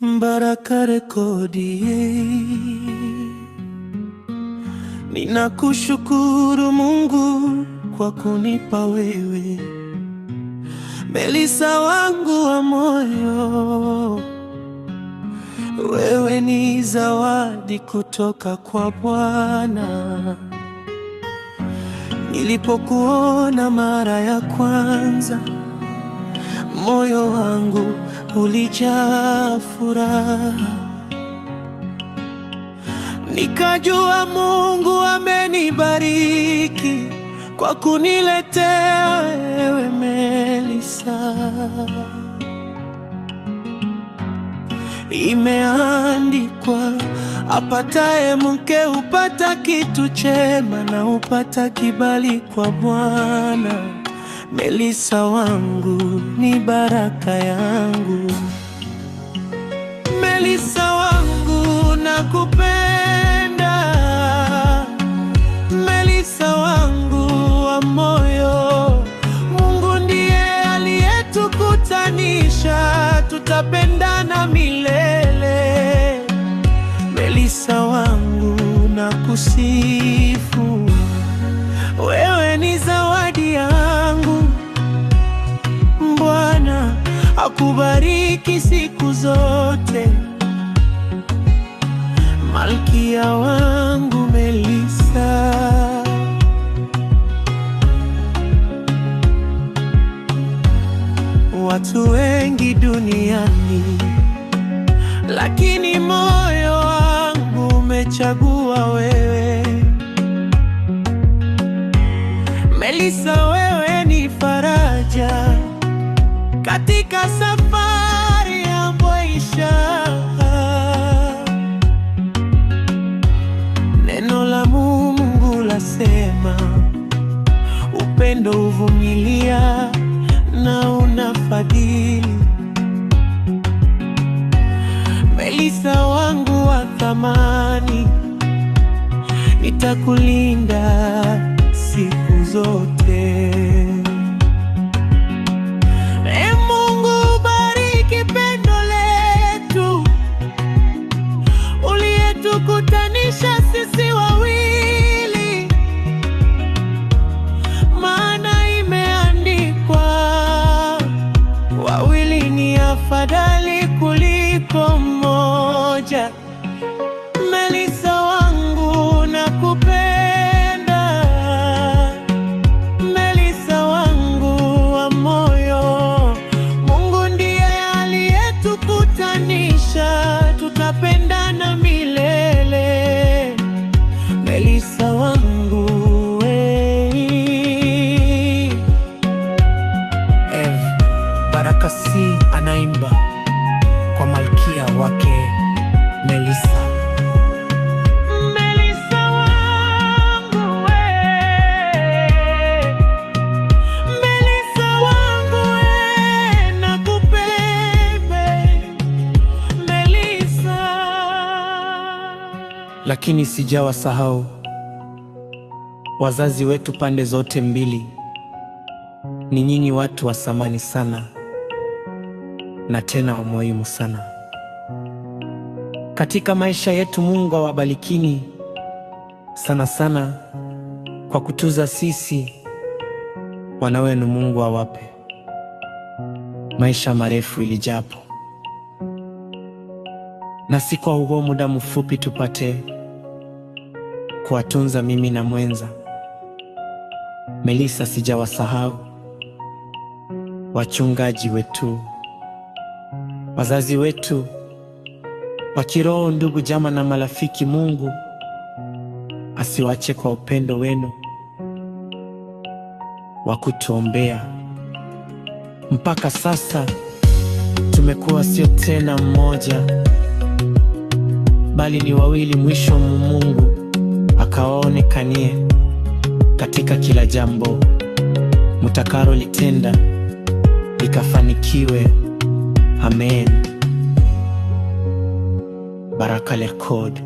Baraka Rekodi. Ninakushukuru Mungu kwa kunipa wewe, Melissa wangu wa moyo. Wewe ni zawadi kutoka kwa Bwana. Nilipokuona mara ya kwanza, moyo wangu ulijaa furaha. Nikajua Mungu amenibariki kwa kuniletea wewe Melissa. Imeandikwa, apataye mke hupata kitu chema na hupata kibali kwa Bwana. Melissa wangu ni baraka yangu. Melissa wangu nakupenda, Melissa wangu wa moyo. Mungu ndiye aliyetukutanisha, tutapendana milele. Melissa wangu nakusifu, wewe ni zawadi yangu. Bwana akubariki siku zote, malkia wangu Melissa. Watu wengi duniani, lakini moyo wangu umechagua wewe. Melissa, wewe ni faraja katika safari ya maisha. Neno la Mungu lasema, upendo huvumilia na unafadhili. Melissa wangu wa thamani, nitakulinda siku zote. Mungu bariki pendo letu, uliyetukutanisha sisi wawili, maana imeandikwa, wawili ni afadhali kuliko mmoja. Melissa wangu nakupenda, Melissa wangu wa moyo. Mungu ndiye aliyetukutanisha, tutapendana milele. Melissa wangu Baraka C anaimba kwa malkia wake Melissa. Melissa wangu Melissa wangu nakupenda Melissa. Lakini sijawasahau wazazi wetu pande zote mbili. Ni nyinyi watu wa thamani sana na tena wa muhimu sana katika maisha yetu. Mungu awabarikini sana sana kwa kutuza sisi wana wenu. Mungu awape maisha marefu ilijapo, na si kwa huo muda mfupi tupate kuwatunza mimi na mwenza Melissa. Sijawasahau wachungaji wetu, wazazi wetu wa kiroho, ndugu, jamaa na marafiki. Mungu asiwache kwa upendo wenu wa kutuombea. Mpaka sasa tumekuwa sio tena mmoja, bali ni wawili. Mwisho Mungu akawaonekanie katika kila jambo mutakalo litenda likafanikiwe. Amen. Baraka Rekodi.